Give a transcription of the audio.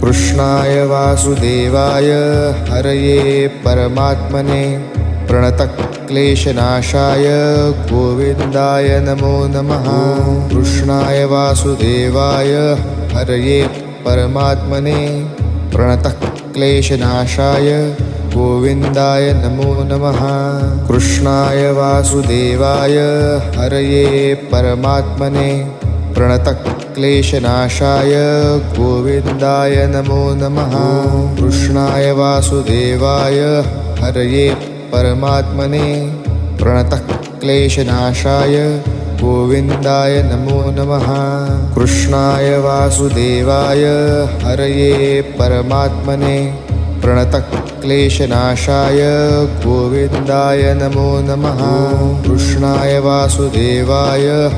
कृष्णाय वासुदेवाय हरये परमात्मने प्रणतक्लेशनाशाय गोविन्दाय नमो नमः। कृष्णाय वासुदेवाय हरये परमात्मने प्रणतक्लेशनाशाय गोविन्दाय नमो नमः। कृष्णाय वासुदेवाय हरये परमात्मने प्रणतक्लेशनाशाय गोविन्दाय नमो नमः। कृष्णाय वासुदेवाय हरये परमात्मने प्रणतक्लेशनाशाय गोविन्दाय नमो नमः। कृष्णाय वासुदेवाय हरये परमात्मने प्रणतक्लेशनाशाय गोविन्दाय नमो नमः। कृष्णाय वासुदेवाय